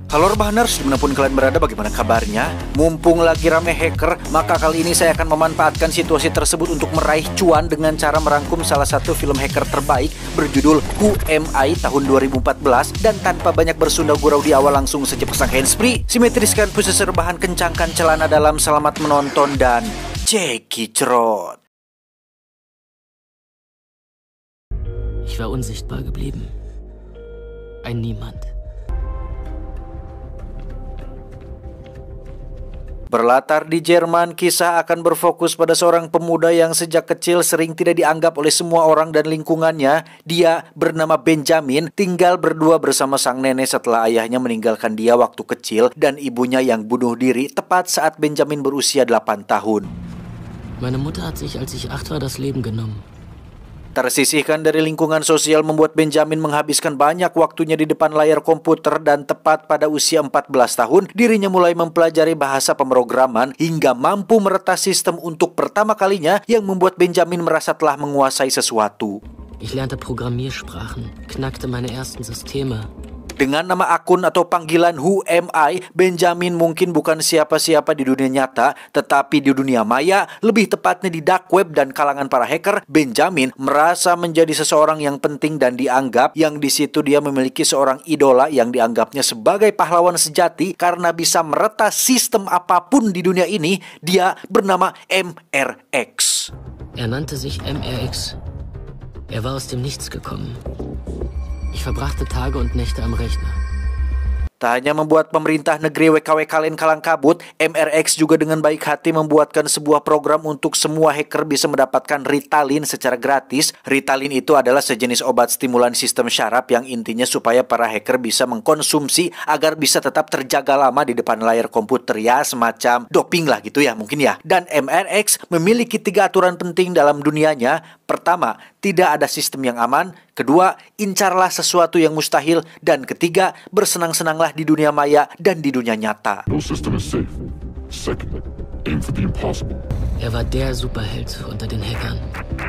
Halo Rebahaners, dimanapun kalian berada, bagaimana kabarnya? Mumpung lagi rame hacker, maka kali ini saya akan memanfaatkan situasi tersebut untuk meraih cuan dengan cara merangkum salah satu film hacker terbaik berjudul Who Am I tahun 2014. Dan tanpa banyak bersunda gurau di awal, langsung saja pasang handsfree, simetriskan posisi rebahan, kencangkan celana dalam, selamat menonton dan cekicrot. Ich war unsichtbar geblieben. Ein Niemand. Berlatar di Jerman, kisah akan berfokus pada seorang pemuda yang sejak kecil sering tidak dianggap oleh semua orang dan lingkungannya. Dia bernama Benjamin, tinggal berdua bersama sang nenek setelah ayahnya meninggalkan dia waktu kecil dan ibunya yang bunuh diri tepat saat Benjamin berusia 8 tahun. Meine Mutter hat sich, als ich 8 war, das Leben genommen. Tersisihkan dari lingkungan sosial membuat Benjamin menghabiskan banyak waktunya di depan layar komputer, dan tepat pada usia 14 tahun dirinya mulai mempelajari bahasa pemrograman hingga mampu meretas sistem untuk pertama kalinya, yang membuat Benjamin merasa telah menguasai sesuatu. Ich lernte Programmiersprachen, knackte meine ersten Systeme. Dengan nama akun atau panggilan Who Am I, Benjamin mungkin bukan siapa-siapa di dunia nyata, tetapi di dunia maya, lebih tepatnya di dark web dan kalangan para hacker, Benjamin merasa menjadi seseorang yang penting dan dianggap, yang di situ dia memiliki seorang idola yang dianggapnya sebagai pahlawan sejati karena bisa meretas sistem apapun di dunia ini. Dia bernama MRX. Er nannte sich MRX. Er war aus dem Nichts gekommen. Ich verbrachte Tage und Nächte am Rechner. Tak hanya membuat pemerintah negeri WKW kalian kalang kabut, MRX juga dengan baik hati membuatkan sebuah program untuk semua hacker bisa mendapatkan Ritalin secara gratis. Ritalin itu adalah sejenis obat stimulan sistem syaraf yang intinya supaya para hacker bisa mengkonsumsi agar bisa tetap terjaga lama di depan layar komputer, ya semacam doping lah gitu ya mungkin ya. Dan MRX memiliki 3 aturan penting dalam dunianya. Pertama, tidak ada sistem yang aman. Kedua, incarlah sesuatu yang mustahil. Dan ketiga, bersenang-senanglah di dunia maya dan di dunia nyata. No system is safe. Second, aim for the impossible. Er war der Superheld unter den Hackern.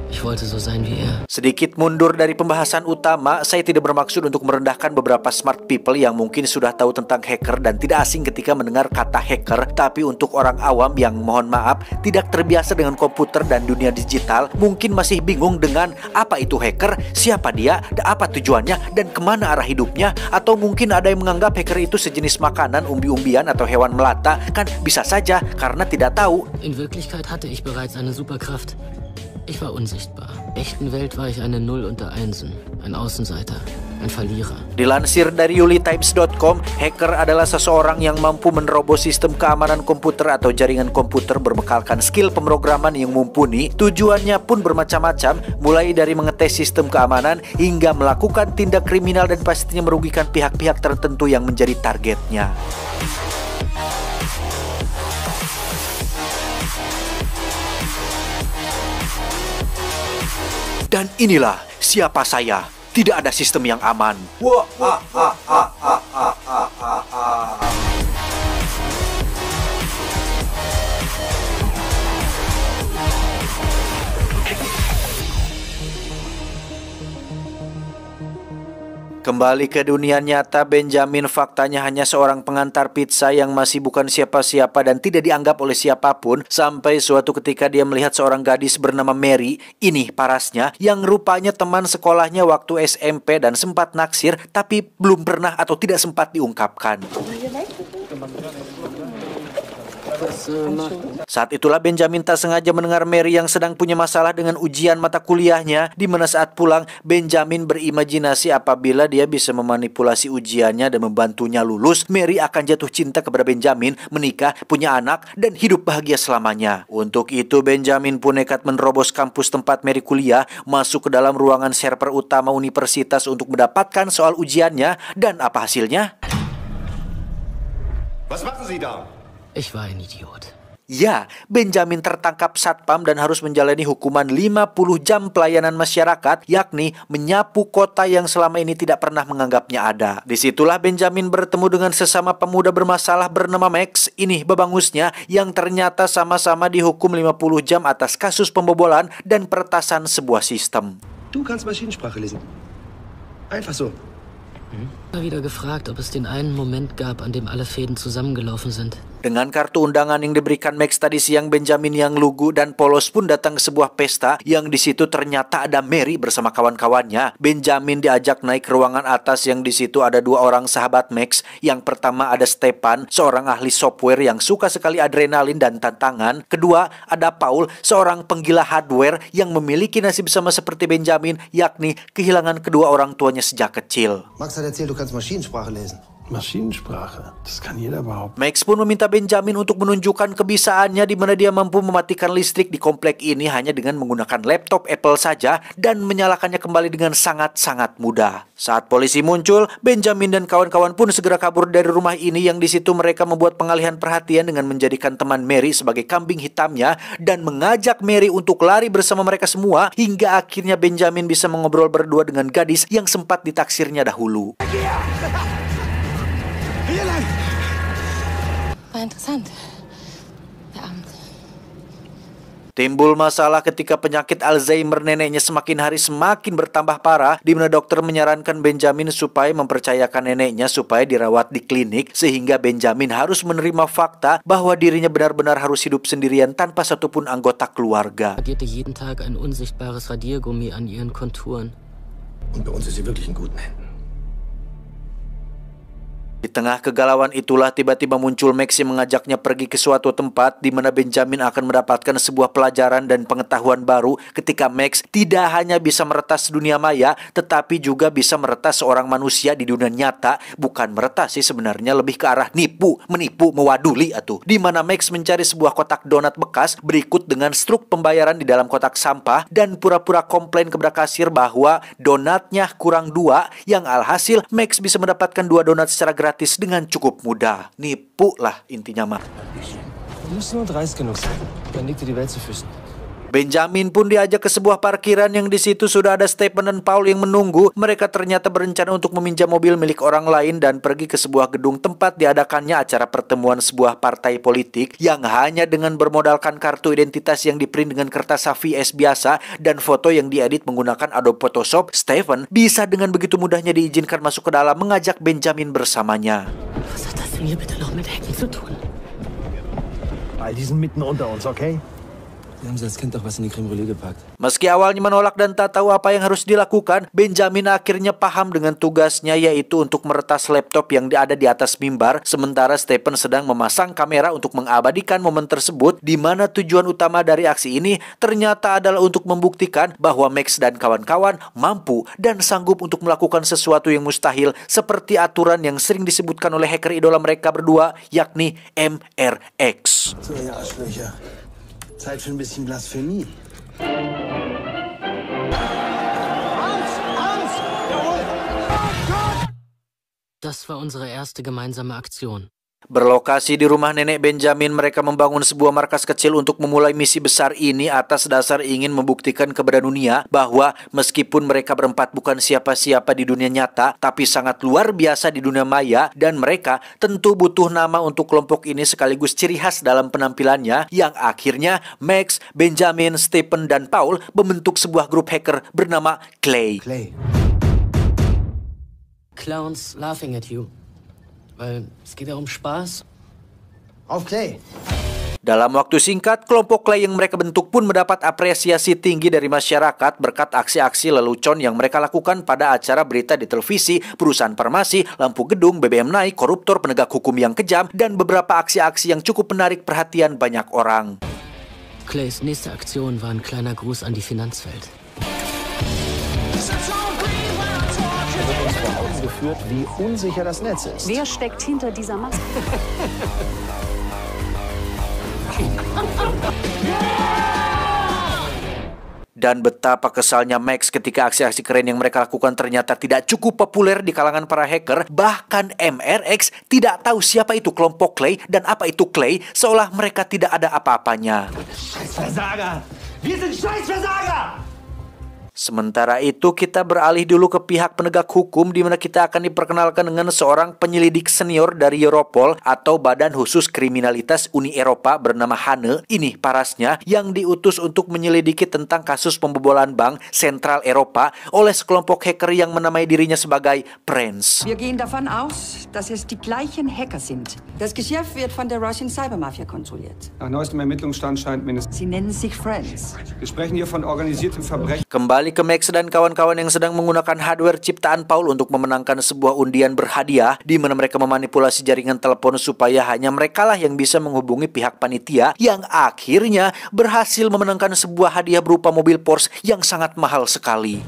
Ich wollte so sein wie er. Sedikit mundur dari pembahasan utama, saya tidak bermaksud untuk merendahkan beberapa smart people yang mungkin sudah tahu tentang hacker dan tidak asing ketika mendengar kata hacker. Tapi untuk orang awam yang mohon maaf tidak terbiasa dengan komputer dan dunia digital, mungkin masih bingung dengan apa itu hacker, siapa dia, apa tujuannya, dan kemana arah hidupnya. Atau mungkin ada yang menganggap hacker itu sejenis makanan, umbi-umbian, atau hewan melata. Kan bisa saja karena tidak tahu. In Wirklichkeit hatte ich bereits eine Superkraft. Ich war unsichtbar. In der echten Welt war ich eine Null unter Einsen, ein Außenseiter, ein Verlierer. Dilansir dari yulitimes.com, hacker adalah seseorang yang mampu menerobos sistem keamanan komputer atau jaringan komputer berbekalkan skill pemrograman yang mumpuni. Tujuannya pun bermacam-macam, mulai dari mengetes sistem keamanan hingga melakukan tindak kriminal dan pastinya merugikan pihak-pihak tertentu yang menjadi targetnya. Dan inilah siapa saya. Tidak ada sistem yang aman. Wah, Kembali ke dunia nyata, Benjamin faktanya hanya seorang pengantar pizza yang masih bukan siapa-siapa dan tidak dianggap oleh siapapun. Sampai suatu ketika dia melihat seorang gadis bernama Mary, ini parasnya, yang rupanya teman sekolahnya waktu SMP dan sempat naksir, tapi belum pernah atau tidak sempat diungkapkan. Saat itulah Benjamin tak sengaja mendengar Mary yang sedang punya masalah dengan ujian mata kuliahnya, di mana saat pulang Benjamin berimajinasi apabila dia bisa memanipulasi ujiannya dan membantunya lulus, Mary akan jatuh cinta kepada Benjamin, menikah, punya anak, dan hidup bahagia selamanya. Untuk itu Benjamin pun nekat menerobos kampus tempat Mary kuliah, masuk ke dalam ruangan server utama universitas untuk mendapatkan soal ujiannya. Dan apa hasilnya? Was machen Sie da? Ich war ein Idiot. Ya, Benjamin tertangkap satpam dan harus menjalani hukuman 50 jam pelayanan masyarakat, yakni menyapu kota yang selama ini tidak pernah menganggapnya ada. Disitulah Benjamin bertemu dengan sesama pemuda bermasalah bernama Max, ini babangusnya, yang ternyata sama-sama dihukum 50 jam atas kasus pembobolan dan peretasan sebuah sistem. Du kannst Maschinensprache lesen. Einfach so. Mal wieder gefragt, ob es den einen Moment gab, an dem alle Fäden zusammengelaufen sind. Dengan kartu undangan yang diberikan Max tadi siang, Benjamin yang lugu dan polos pun datang ke sebuah pesta yang di situ ternyata ada Mary bersama kawan-kawannya. Benjamin diajak naik ke ruangan atas yang di situ ada dua orang sahabat Max. Yang pertama ada Stefan, seorang ahli software yang suka sekali adrenalin dan tantangan. Kedua ada Paul, seorang penggila hardware yang memiliki nasib sama seperti Benjamin, yakni kehilangan kedua orang tuanya sejak kecil. Max hat erzählt, du kannst Maschinensprache lesen. Maschinensprache, das kann jeder behaupten. Max pun meminta Benjamin untuk menunjukkan kebisaannya di mana dia mampu mematikan listrik di komplek ini hanya dengan menggunakan laptop Apple saja dan menyalakannya kembali dengan sangat-sangat mudah. Saat polisi muncul, Benjamin dan kawan-kawan pun segera kabur dari rumah ini yang di situ mereka membuat pengalihan perhatian dengan menjadikan teman Mary sebagai kambing hitamnya dan mengajak Mary untuk lari bersama mereka semua hingga akhirnya Benjamin bisa mengobrol berdua dengan gadis yang sempat ditaksirnya dahulu. War interessant. Der Abend. Timbul masalah ketika penyakit Alzheimer neneknya semakin hari semakin bertambah parah, di mana dokter menyarankan Benjamin supaya mempercayakan neneknya supaya dirawat di klinik, sehingga Benjamin harus menerima fakta bahwa dirinya benar-benar harus hidup sendirian tanpa satupun anggota keluarga. Radierte jeden Tag ein unsichtbares Radiergummi an ihren Konturen. Und bei uns ist sie wirklich in guten Händen. Di tengah kegalauan itulah tiba-tiba muncul Max yang mengajaknya pergi ke suatu tempat di mana Benjamin akan mendapatkan sebuah pelajaran dan pengetahuan baru ketika Max tidak hanya bisa meretas dunia maya tetapi juga bisa meretas seorang manusia di dunia nyata. Bukan meretas sih sebenarnya, lebih ke arah menipu, mewaduli atuh. Di mana Max mencari sebuah kotak donat bekas berikut dengan struk pembayaran di dalam kotak sampah dan pura-pura komplain kepada kasir bahwa donatnya kurang 2 yang alhasil Max bisa mendapatkan 2 donat secara gratis dengan cukup mudah. Nipu lah intinya mah. Du musst nur dreist genug sein. Dann liegt dir die Welt zu Füßen. Benjamin pun diajak ke sebuah parkiran yang di situ sudah ada Stefan dan Paul yang menunggu. Mereka ternyata berencana untuk meminjam mobil milik orang lain dan pergi ke sebuah gedung tempat diadakannya acara pertemuan sebuah partai politik yang hanya dengan bermodalkan kartu identitas yang diprint dengan kertas HVS biasa dan foto yang diedit menggunakan Adobe Photoshop. Stefan bisa dengan begitu mudahnya diizinkan masuk ke dalam mengajak Benjamin bersamanya. Was hat das denn hier bitte noch mit Hacken zu tun? All die sind mitten unter uns, okay? Wir haben sie als Kind doch was in die Creme Brûlée gepackt. Meski awalnya menolak dan tak tahu apa yang harus dilakukan, Benjamin akhirnya paham dengan tugasnya, yaitu untuk meretas laptop yang ada di atas mimbar, sementara Stefan sedang memasang kamera untuk mengabadikan momen tersebut, di mana tujuan utama dari aksi ini ternyata adalah untuk membuktikan bahwa Max dan kawan-kawan mampu dan sanggup untuk melakukan sesuatu yang mustahil, seperti aturan yang sering disebutkan oleh hacker idola mereka berdua, yakni MRX. So, ja, Arschlöcher. Zeit für ein bisschen Blasphemie. Das war unsere erste gemeinsame Aktion. Berlokasi di rumah nenek Benjamin, mereka membangun sebuah markas kecil untuk memulai misi besar ini atas dasar ingin membuktikan kepada dunia bahwa meskipun mereka berempat bukan siapa-siapa di dunia nyata, tapi sangat luar biasa di dunia maya, dan mereka tentu butuh nama untuk kelompok ini sekaligus ciri khas dalam penampilannya, yang akhirnya Max, Benjamin, Stefan, dan Paul membentuk sebuah grup hacker bernama Clay. Clowns laughing at you. Weil es geht ja um Spaß. Auf Clay! Dalam waktu singkat, kelompok Clay yang mereka bentuk pun mendapat apresiasi tinggi dari masyarakat berkat aksi-aksi lelucon yang mereka lakukan pada acara berita di televisi, perusahaan farmasi, lampu gedung, BBM naik, koruptor, penegak hukum yang kejam, dan beberapa aksi-aksi yang cukup menarik perhatian banyak orang. Clays nächste Aktion war ein kleiner Gruß an die Finanzwelt. Geführt, wie unsicher das Netz ist. Wer steckt hinter dieser Maske? Dan betapa kesalnya Max ketika aksi-aksi keren yang mereka lakukan ternyata tidak cukup populer di kalangan para hacker. Bahkan MRX tidak tahu siapa itu kelompok Clay dan apa itu Clay, seolah mereka tidak ada apa-apanya. Scheiß Versager! Wir sind Scheiß Versager! Sementara itu kita beralih dulu ke pihak penegak hukum di mana kita akan diperkenalkan dengan seorang penyelidik senior dari Europol atau Badan Khusus Kriminalitas Uni Eropa bernama Hanne. Ini parasnya yang diutus untuk menyelidiki tentang kasus pembobolan bank Sentral Eropa oleh sekelompok hacker yang menamai dirinya sebagai Prince. Wir gehen davon aus, dass es die gleichen Hacker sind. Das Geschäft wird von der Russian Cybermafia kontrolliert. Nach neuestem Ermittlungsstand scheint mindestens... Sie nennen sich Friends. Wir sprechen hier von organisiertem Verbrechen. Kembali ke Max dan kawan-kawan yang sedang menggunakan hardware ciptaan Paul untuk memenangkan sebuah undian berhadiah di mana mereka memanipulasi jaringan telepon supaya hanya merekalah yang bisa menghubungi pihak panitia yang akhirnya berhasil memenangkan sebuah hadiah berupa mobil Porsche yang sangat mahal sekali.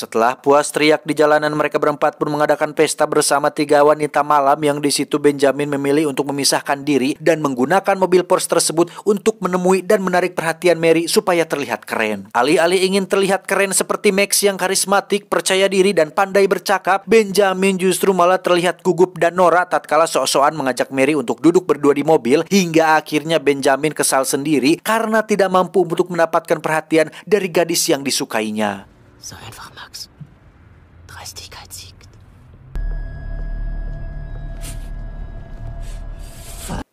Setelah puas teriak di jalanan, mereka berempat pun mengadakan pesta bersama 3 wanita malam yang di situ Benjamin memilih untuk memisahkan diri dan menggunakan mobil Porsche tersebut untuk menemui dan menarik perhatian Mary supaya terlihat keren. Alih-alih ingin terlihat keren seperti Max yang karismatik, percaya diri dan pandai bercakap, Benjamin justru malah terlihat gugup dan norak tatkala sok-sokan mengajak Mary untuk duduk berdua di mobil hingga akhirnya Benjamin kesal sendiri karena tidak mampu untuk mendapatkan perhatian dari gadis yang disukainya. So einfach, Max. Dreistigkeit siegt.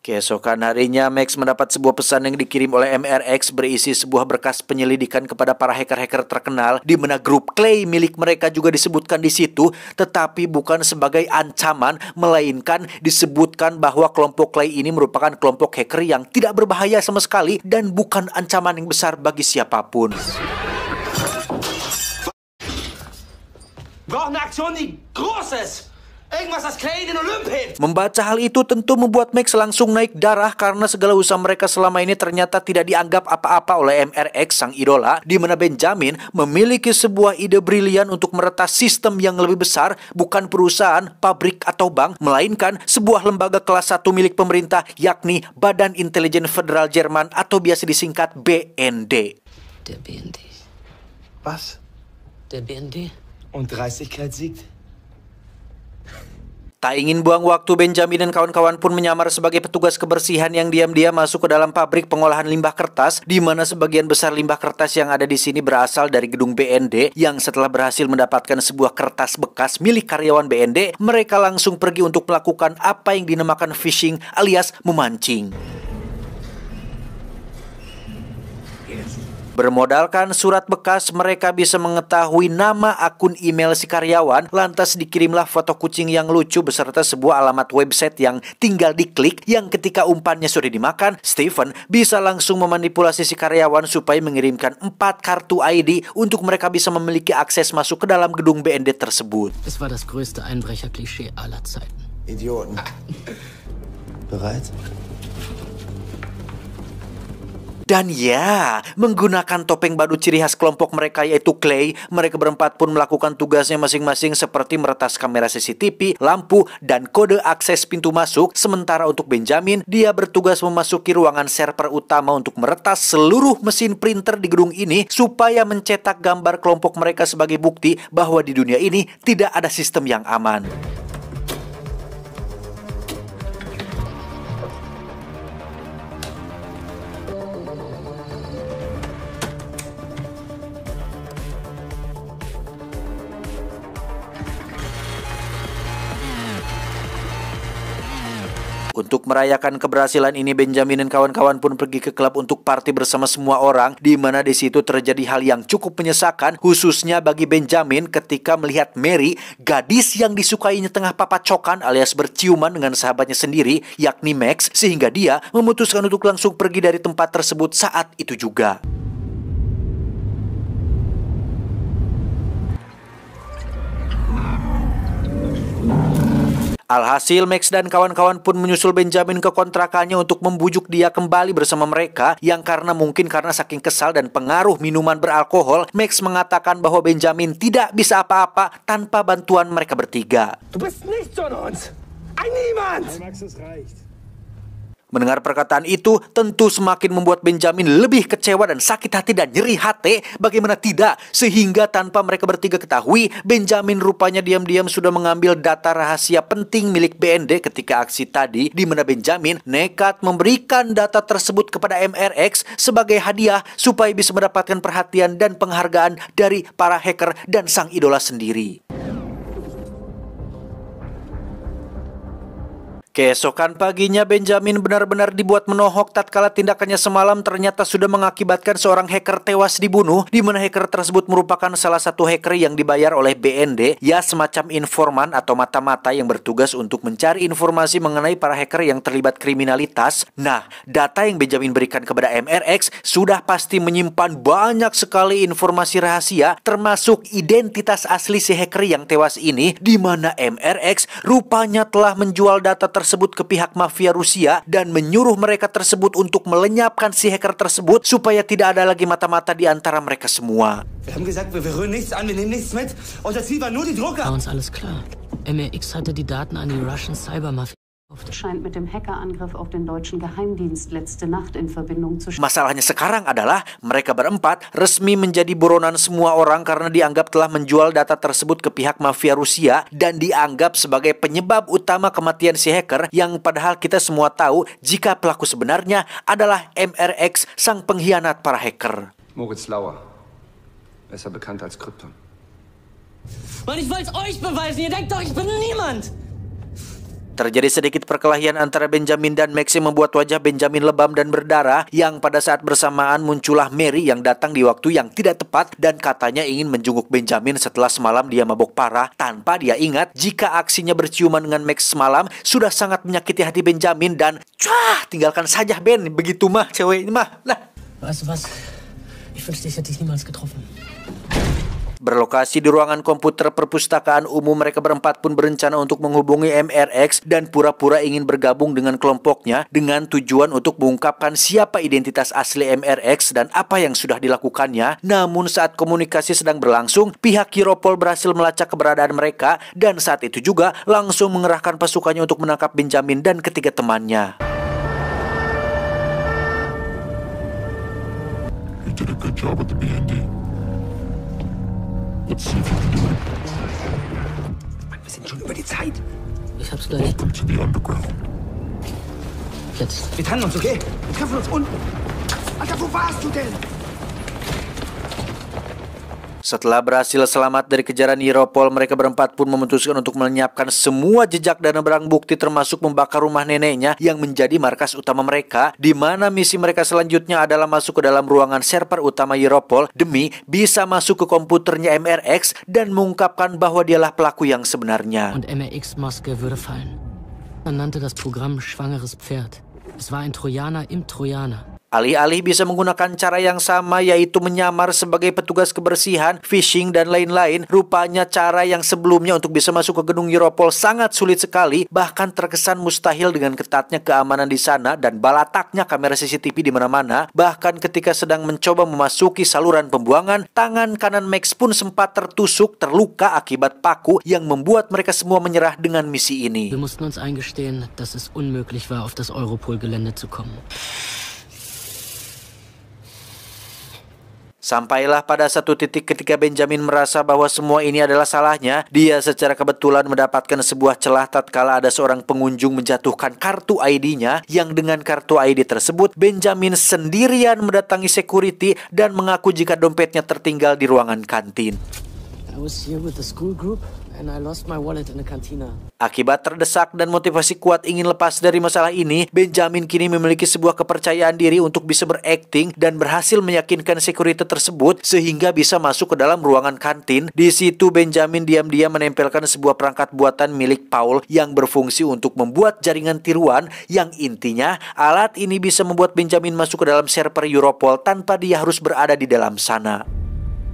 Keesokan harinya, Max mendapat sebuah pesan yang dikirim oleh MRX berisi sebuah berkas penyelidikan kepada para hacker-hacker terkenal di mana grup Clay milik mereka juga disebutkan di situ, tetapi bukan sebagai ancaman, melainkan disebutkan bahwa kelompok Clay ini merupakan kelompok hacker yang tidak berbahaya sama sekali dan bukan ancaman yang besar bagi siapapun. Brauchen eine Aktion, die groß ist. Irgendwas, das Clay den Olymp hebt. Membaca hal itu tentu membuat Max langsung naik darah karena segala usaha mereka selama ini ternyata tidak dianggap apa-apa oleh MRX sang idola, di mana Benjamin memiliki sebuah ide brilian untuk meretas sistem yang lebih besar, bukan perusahaan, pabrik atau bank, melainkan sebuah lembaga kelas 1 milik pemerintah, yakni Badan Intelijen Federal Jerman atau biasa disingkat BND. Der BND. Was? Der BND? Und Dreistigkeit siegt? Tak ingin buang waktu, Benjamin dan kawan-kawan pun menyamar sebagai petugas kebersihan yang diam-diam masuk ke dalam pabrik pengolahan limbah kertas, di mana sebagian besar limbah kertas yang ada di sini berasal dari gedung BND, yang setelah berhasil mendapatkan sebuah kertas bekas milik karyawan BND, mereka langsung pergi untuk melakukan apa yang dinamakan phishing alias memancing. Bermodalkan surat bekas, mereka bisa mengetahui nama akun email si karyawan, lantas dikirimlah foto kucing yang lucu beserta sebuah alamat website yang tinggal diklik, yang ketika umpannya sudah dimakan, Stephen bisa langsung memanipulasi si karyawan supaya mengirimkan 4 kartu ID untuk mereka bisa memiliki akses masuk ke dalam gedung BND tersebut. Es war das größte Einbrecher-Klischee aller Zeiten. Idioten. Bereit? Dan ya, menggunakan topeng badut ciri khas kelompok mereka yaitu Clay, mereka berempat pun melakukan tugasnya masing-masing seperti meretas kamera CCTV, lampu, dan kode akses pintu masuk. Sementara untuk Benjamin, dia bertugas memasuki ruangan server utama untuk meretas seluruh mesin printer di gedung ini supaya mencetak gambar kelompok mereka sebagai bukti bahwa di dunia ini tidak ada sistem yang aman. Untuk merayakan keberhasilan ini, Benjamin dan kawan-kawan pun pergi ke klub untuk party bersama semua orang, di mana di situ terjadi hal yang cukup menyesakan, khususnya bagi Benjamin ketika melihat Mary, gadis yang disukainya tengah papacokan alias berciuman dengan sahabatnya sendiri, yakni Max, sehingga dia memutuskan untuk langsung pergi dari tempat tersebut saat itu juga. Alhasil, Max dan kawan-kawan pun menyusul Benjamin ke kontrakannya untuk membujuk dia kembali bersama mereka, yang karena saking kesal dan pengaruh minuman beralkohol, Max mengatakan bahwa Benjamin tidak bisa apa-apa tanpa bantuan mereka bertiga. Du bist nichts von uns! Ein Niemand! Max, es reicht. Mendengar perkataan itu tentu semakin membuat Benjamin lebih kecewa dan sakit hati dan nyeri hati. Bagaimana tidak, sehingga tanpa mereka bertiga ketahui, Benjamin rupanya diam-diam sudah mengambil data rahasia penting milik BND ketika aksi tadi, di mana Benjamin nekat memberikan data tersebut kepada MRX sebagai hadiah supaya bisa mendapatkan perhatian dan penghargaan dari para hacker dan sang idola sendiri. Keesokan paginya Benjamin benar-benar dibuat menohok tatkala tindakannya semalam ternyata sudah mengakibatkan seorang hacker tewas dibunuh, di mana hacker tersebut merupakan salah satu hacker yang dibayar oleh BND, ya semacam informan atau mata-mata yang bertugas untuk mencari informasi mengenai para hacker yang terlibat kriminalitas. Nah, data yang Benjamin berikan kepada MRX sudah pasti menyimpan banyak sekali informasi rahasia, termasuk identitas asli si hacker yang tewas ini, di mana MRX rupanya telah menjual data tersebut ke pihak mafia Rusia dan menyuruh mereka tersebut untuk melenyapkan si hacker tersebut supaya tidak ada lagi mata-mata di antara mereka semua. Wir haben gesagt, wir rühren nichts an, wir nehmen nichts mit. Unser Ziel war nur die Drucker. War uns alles klar. MRX hatte die Daten an die Russian Cybermafia. Scheint mit dem Hackerangriff auf den deutschen Geheimdienst letzte Nacht in Verbindung zu stehen. Masalahnya sekarang adalah mereka berempat resmi menjadi buronan semua orang karena dianggap telah menjual data tersebut ke pihak mafia Rusia dan dianggap sebagai penyebab utama kematian si hacker, yang padahal kita semua tahu jika pelaku sebenarnya adalah MRX, sang pengkhianat para hacker. Moritz Lauer, besser bekannt als Krypton. Mann, ich wollte es euch beweisen. Ihr denkt doch, ich bin niemand. Terjadi sedikit perkelahian antara Benjamin dan Max yang membuat wajah Benjamin lebam dan berdarah, yang pada saat bersamaan muncullah Mary yang datang di waktu yang tidak tepat dan katanya ingin menjenguk Benjamin setelah semalam dia mabok parah, tanpa dia ingat jika aksinya berciuman dengan Max semalam sudah sangat menyakiti hati Benjamin dan tinggalkan saja Ben, begitu mah cewek ini mah. Nah. Weißt du was? Ich wünschte, ich hätte dich niemals getroffen. Berlokasi di ruangan komputer perpustakaan umum, mereka berempat pun berencana untuk menghubungi MRX dan pura-pura ingin bergabung dengan kelompoknya dengan tujuan untuk mengungkapkan siapa identitas asli MRX dan apa yang sudah dilakukannya. Namun saat komunikasi sedang berlangsung, pihak Europol berhasil melacak keberadaan mereka dan saat itu juga langsung mengerahkan pasukannya untuk menangkap Benjamin dan ketiga temannya. You did a good job with the BND. Let's see if we can do it. Mann, wir sind schon über die Zeit. Ich hab's gleich. Welcome to the underground. Jetzt. Wir trennen uns, okay? Wir treffen uns unten. Alter, wo warst du denn? Setelah berhasil selamat dari kejaran Europol, mereka berempat pun memutuskan untuk melenyapkan semua jejak dan barang bukti termasuk membakar rumah neneknya yang menjadi markas utama mereka, di mana misi mereka selanjutnya adalah masuk ke dalam ruangan server utama Europol demi bisa masuk ke komputernya MRX dan mengungkapkan bahwa dialah pelaku yang sebenarnya. Und MRX-Maske würde fallen. Man nannte das Programm Schwangeres Pferd. Es war ein Trojaner im Trojaner. Alih-alih bisa menggunakan cara yang sama, yaitu menyamar sebagai petugas kebersihan, phishing, dan lain-lain, rupanya cara yang sebelumnya untuk bisa masuk ke gedung Europol sangat sulit sekali, bahkan terkesan mustahil dengan ketatnya keamanan di sana dan balataknya kamera CCTV di mana-mana. Bahkan ketika sedang mencoba memasuki saluran pembuangan, tangan kanan Max pun sempat terluka akibat paku yang membuat mereka semua menyerah dengan misi ini. Wir mussten uns eingestehen, dass es unmöglich war, auf das Europol-Gelände zu kommen. Sampailah pada satu titik ketika Benjamin merasa bahwa semua ini adalah salahnya. Dia secara kebetulan mendapatkan sebuah celah tatkala ada seorang pengunjung menjatuhkan kartu ID-nya, yang dengan kartu ID tersebut Benjamin sendirian mendatangi security dan mengaku jika dompetnya tertinggal di ruangan kantin. I was here with the school group and I lost my wallet in the cantina. Akibat terdesak dan motivasi kuat ingin lepas dari masalah ini, Benjamin kini memiliki sebuah kepercayaan diri untuk bisa berakting dan berhasil meyakinkan security tersebut sehingga bisa masuk ke dalam ruangan kantin. Di situ Benjamin diam-diam menempelkan sebuah perangkat buatan milik Paul yang berfungsi untuk membuat jaringan tiruan, yang intinya alat ini bisa membuat Benjamin masuk ke dalam server Europol tanpa dia harus berada di dalam sana.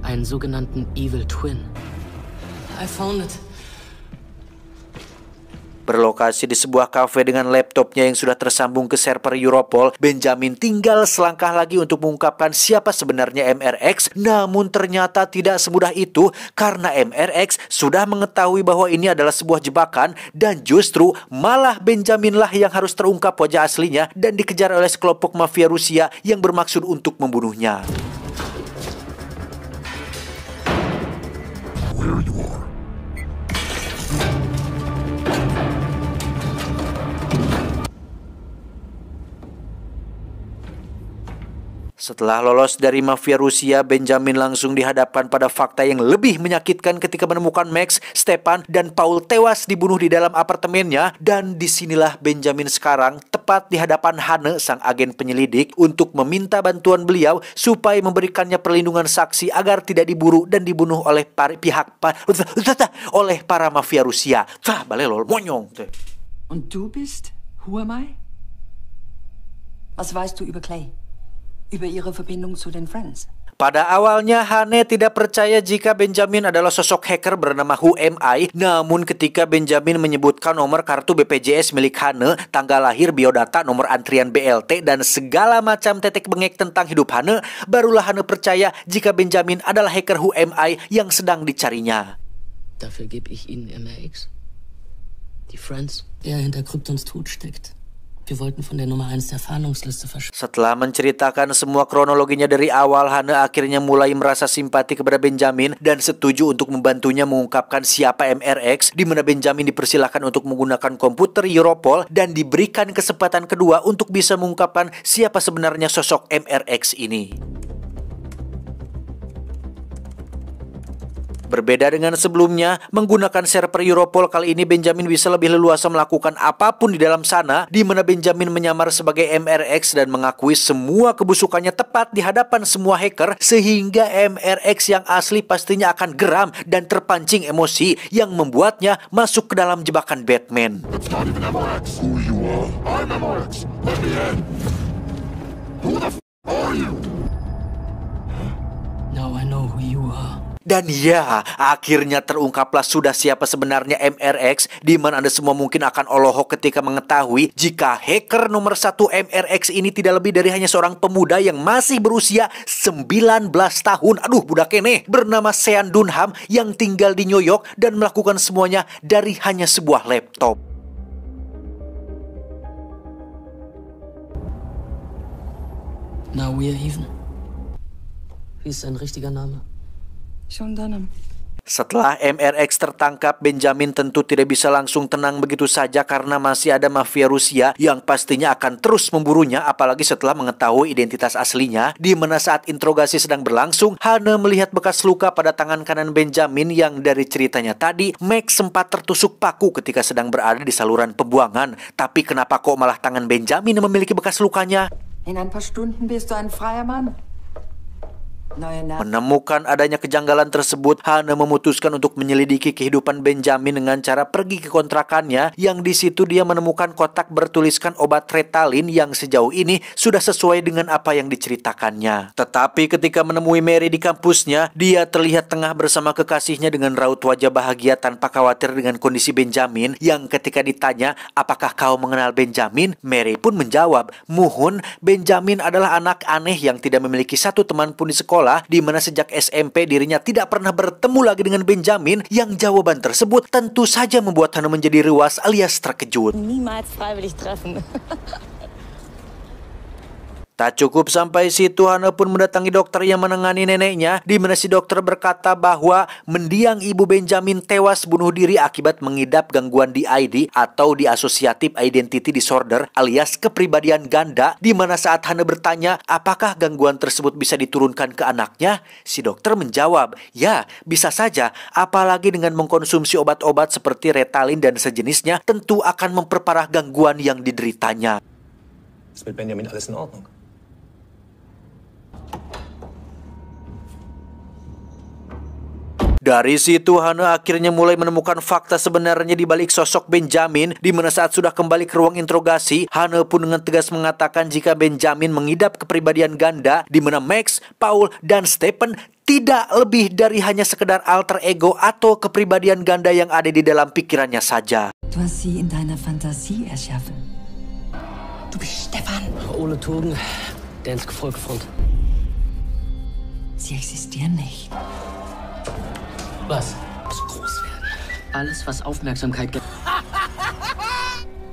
Einen sogenannten Evil Twin. I found it. Berlokasi di sebuah kafe dengan laptopnya yang sudah tersambung ke server Europol, Benjamin tinggal selangkah lagi untuk mengungkapkan siapa sebenarnya MRX. Namun ternyata tidak semudah itu karena MRX sudah mengetahui bahwa ini adalah sebuah jebakan dan justru malah Benjaminlah yang harus terungkap wajah aslinya dan dikejar oleh sekelompok mafia Rusia yang bermaksud untuk membunuhnya. Where you are. Setelah lolos dari mafia Rusia, Benjamin langsung dihadapkan pada fakta yang lebih menyakitkan ketika menemukan Max, Stepan, dan Paul tewas dibunuh di dalam apartemennya. Dan disinilah Benjamin sekarang tepat di hadapan Hanne, sang agen penyelidik, untuk meminta bantuan beliau supaya memberikannya perlindungan saksi agar tidak diburu dan dibunuh oleh para mafia Rusia. Balelol, monyong. Und du bist? Who am I? Was weißt du über Clay? Über ihre Verbindung zu den Friends? Pada awalnya Hanne tidak percaya jika Benjamin adalah sosok hacker bernama Who Am I. Namun ketika Benjamin menyebutkan nomor kartu BPJS milik Hanne, tanggal lahir, biodata, nomor antrian BLT, dan segala macam tetek bengek tentang hidup Hanne, barulah Hanne percaya jika Benjamin adalah hacker Who Am I yang sedang dicarinya. Dafür gebe ich Ihnen MRX. Die Friends, der hinter Kryptons Tod steckt. Wir wollten von der Nummer 1 der Fahndungsliste verschwinden. Setelah menceritakan semua kronologinya dari awal, Hanne akhirnya mulai merasa simpati kepada Benjamin dan setuju untuk membantunya mengungkapkan siapa MRX, di mana Benjamin dipersilakan untuk menggunakan komputer Europol dan diberikan kesempatan kedua untuk bisa mengungkapkan siapa sebenarnya sosok MRX ini. Berbeda dengan sebelumnya, menggunakan server Europol kali ini Benjamin bisa lebih leluasa melakukan apapun di dalam sana, di mana Benjamin menyamar sebagai MRX dan mengakui semua kebusukannya tepat di hadapan semua hacker, sehingga MRX yang asli pastinya akan geram dan terpancing emosi yang membuatnya masuk ke dalam jebakan Batman. It's not even MRX. Who you are? I'm MRX. Let me in. Who the f*** are you? Now I know who you are. Dan ya, akhirnya terungkaplah sudah siapa sebenarnya MRX, di mana Anda semua mungkin akan olohok ketika mengetahui jika hacker nomor 1 MRX ini tidak lebih dari hanya seorang pemuda yang masih berusia 19 tahun. Aduh, budak kene, bernama Sean Dunham yang tinggal di New York dan melakukan semuanya dari hanya sebuah laptop. Now we are even. Wie ist sein richtiger Name? Sean Dunham. Setelah MRX tertangkap, Benjamin tentu tidak bisa langsung tenang begitu saja karena masih ada mafia Rusia yang pastinya akan terus memburunya, apalagi setelah mengetahui identitas aslinya. Di mana saat interogasi sedang berlangsung, Hanne melihat bekas luka pada tangan kanan Benjamin yang dari ceritanya tadi, Max sempat tertusuk paku ketika sedang berada di saluran pembuangan. Tapi kenapa kok malah tangan Benjamin memiliki bekas lukanya? In ein paar Stunden bist du ein freier Mann. Menemukan adanya kejanggalan tersebut, Hanne memutuskan untuk menyelidiki kehidupan Benjamin dengan cara pergi ke kontrakannya, yang di situ dia menemukan kotak bertuliskan obat Ritalin yang sejauh ini sudah sesuai dengan apa yang diceritakannya. Tetapi ketika menemui Mary di kampusnya, dia terlihat tengah bersama kekasihnya dengan raut wajah bahagia tanpa khawatir dengan kondisi Benjamin, yang ketika ditanya, apakah kau mengenal Benjamin? Mary pun menjawab, muhun, Benjamin adalah anak aneh yang tidak memiliki satu teman pun di sekolah, di mana sejak SMP dirinya tidak pernah bertemu lagi dengan Benjamin. Yang jawaban tersebut tentu saja membuat Hanne menjadi ruas alias terkejut. Niemals freiwillig treffen. Tak cukup sampai situ, Hanne pun mendatangi dokter yang menangani neneknya, di mana si dokter berkata bahwa mendiang ibu Benjamin tewas bunuh diri akibat mengidap gangguan DID atau Dissociative Identity Disorder alias kepribadian ganda, di mana saat Hanne bertanya apakah gangguan tersebut bisa diturunkan ke anaknya, si dokter menjawab, ya bisa saja, apalagi dengan mengkonsumsi obat-obat seperti Ritalin dan sejenisnya tentu akan memperparah gangguan yang dideritanya. Ist mit Benjamin alles in Ordnung? Dari situ Hana akhirnya mulai menemukan fakta sebenarnya di balik sosok Benjamin, di mana saat sudah kembali ke ruang interogasi, Hana pun dengan tegas mengatakan jika Benjamin mengidap kepribadian ganda, di mana Max, Paul, dan Stephen tidak lebih dari hanya sekedar alter ego atau kepribadian ganda yang ada di dalam pikirannya saja. Du hast sie in deiner Fantasie erschaffen. Du bist Stefan. Ole Togen, der ins Gefolge fand. Sie existieren nicht. Was? Muss groß werden. Alles, was Aufmerksamkeit gibt.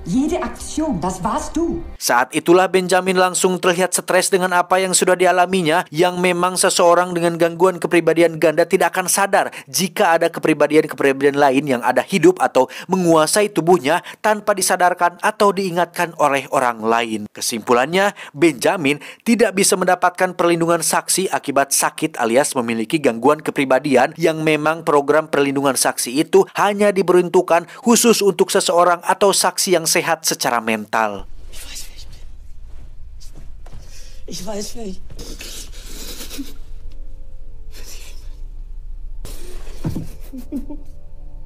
Jede Aktion, das warst du. Saat itulah Benjamin langsung terlihat stres dengan apa yang sudah dialaminya, yang memang seseorang dengan gangguan kepribadian ganda tidak akan sadar jika ada kepribadian-kepribadian lain yang ada hidup atau menguasai tubuhnya tanpa disadarkan atau diingatkan oleh orang lain. Kesimpulannya, Benjamin tidak bisa mendapatkan perlindungan saksi akibat sakit alias memiliki gangguan kepribadian, yang memang program perlindungan saksi itu hanya diperuntukkan khusus untuk seseorang atau saksi yang sehat secara mental. Ich weiß nicht.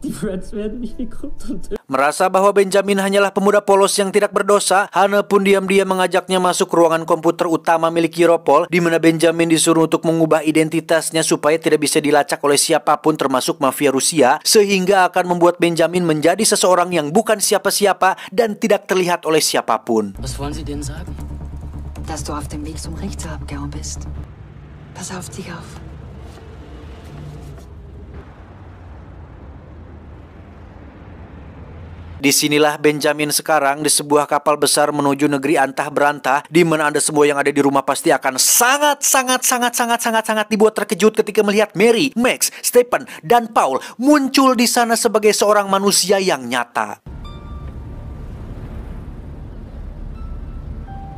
Die Reds werden mich gekrümmt. Merasa bahwa Benjamin hanyalah pemuda polos yang tidak berdosa, Hana pun diam-diam mengajaknya masuk ruangan komputer utama milik Europol, di mana Benjamin disuruh untuk mengubah identitasnya supaya tidak bisa dilacak oleh siapapun termasuk mafia Rusia, sehingga akan membuat Benjamin menjadi seseorang yang bukan siapa-siapa dan tidak terlihat oleh siapapun. Was wollen Sie denn sagen? Dass du auf dem Weg zum Rechtsabgau bist. Pass auf dich auf. Disinilah Benjamin sekarang di sebuah kapal besar menuju negeri antah berantah, di mana Anda semua yang ada di rumah pasti akan sangat dibuat terkejut ketika melihat Mary, Max, Stephen, dan Paul muncul di sana sebagai seorang manusia yang nyata.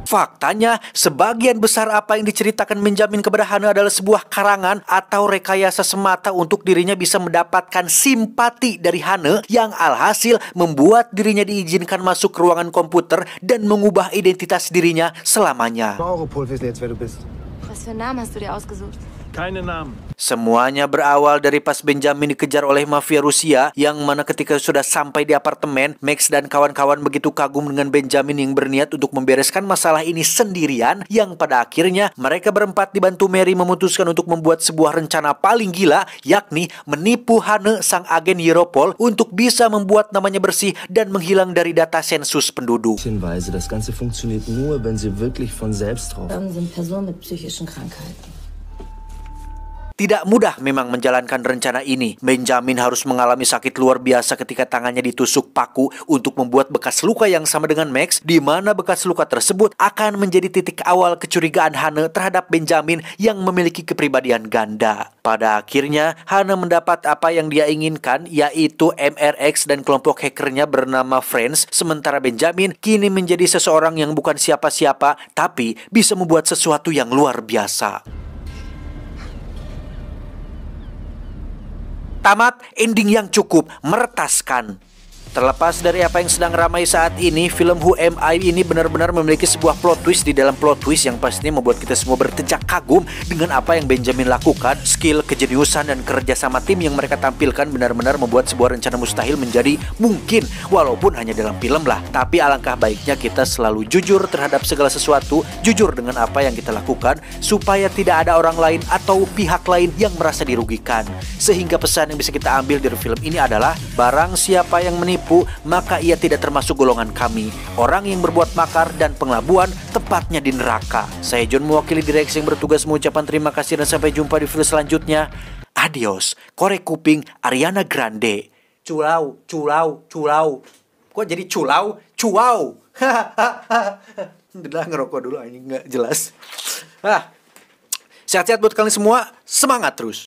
Faktanya, sebagian besar apa yang diceritakan Benjamin kepada Hana adalah sebuah karangan atau rekayasa semata untuk dirinya bisa mendapatkan simpati dari Hana, yang alhasil membuat dirinya diizinkan masuk ke ruangan komputer dan mengubah identitas dirinya selamanya. Europol wissen jetzt, wer du bist. Was für einen Namen hast du dir ausgesucht? Keine Namen. Semuanya berawal dari pas Benjamin dikejar oleh mafia Rusia, yang mana ketika sudah sampai di apartemen, Max dan kawan-kawan begitu kagum dengan Benjamin yang berniat untuk membereskan masalah ini sendirian, yang pada akhirnya mereka berempat dibantu Mary memutuskan untuk membuat sebuah rencana paling gila, yakni menipu Hana, sang agen Europol, untuk bisa membuat namanya bersih dan menghilang dari data sensus penduduk. Hinweise, das Ganze funktioniert nur, wenn sie wirklich von selbst drauf. Sind Personen mit psychischen Krankheiten. Tidak mudah memang menjalankan rencana ini. Benjamin harus mengalami sakit luar biasa ketika tangannya ditusuk paku untuk membuat bekas luka yang sama dengan Max, di mana bekas luka tersebut akan menjadi titik awal kecurigaan Hana terhadap Benjamin yang memiliki kepribadian ganda. Pada akhirnya, Hana mendapat apa yang dia inginkan, yaitu MRX dan kelompok hackernya bernama Friends, sementara Benjamin kini menjadi seseorang yang bukan siapa-siapa, tapi bisa membuat sesuatu yang luar biasa. Tamat, ending yang cukup meretaskan. Terlepas dari apa yang sedang ramai saat ini, film Who Am I ini benar-benar memiliki sebuah plot twist di dalam plot twist yang pastinya membuat kita semua bertejak kagum dengan apa yang Benjamin lakukan. Skill, kejeniusan, dan kerjasama tim yang mereka tampilkan benar-benar membuat sebuah rencana mustahil menjadi mungkin, walaupun hanya dalam film lah. Tapi alangkah baiknya kita selalu jujur terhadap segala sesuatu, jujur dengan apa yang kita lakukan, supaya tidak ada orang lain atau pihak lain yang merasa dirugikan. Sehingga pesan yang bisa kita ambil dari film ini adalah, barang siapa yang menipu, maka ia tidak termasuk golongan kami. Orang yang berbuat makar dan pengelabuan tepatnya di neraka. Saya John, mewakili direksi yang bertugas, mengucapkan terima kasih dan sampai jumpa di video selanjutnya. Adios. Korek kuping Ariana Grande. Culau. Kok jadi culau? Cuau. Udah ngerokok dulu, ini nggak jelas. Sehat-sehat buat kalian semua. Semangat terus.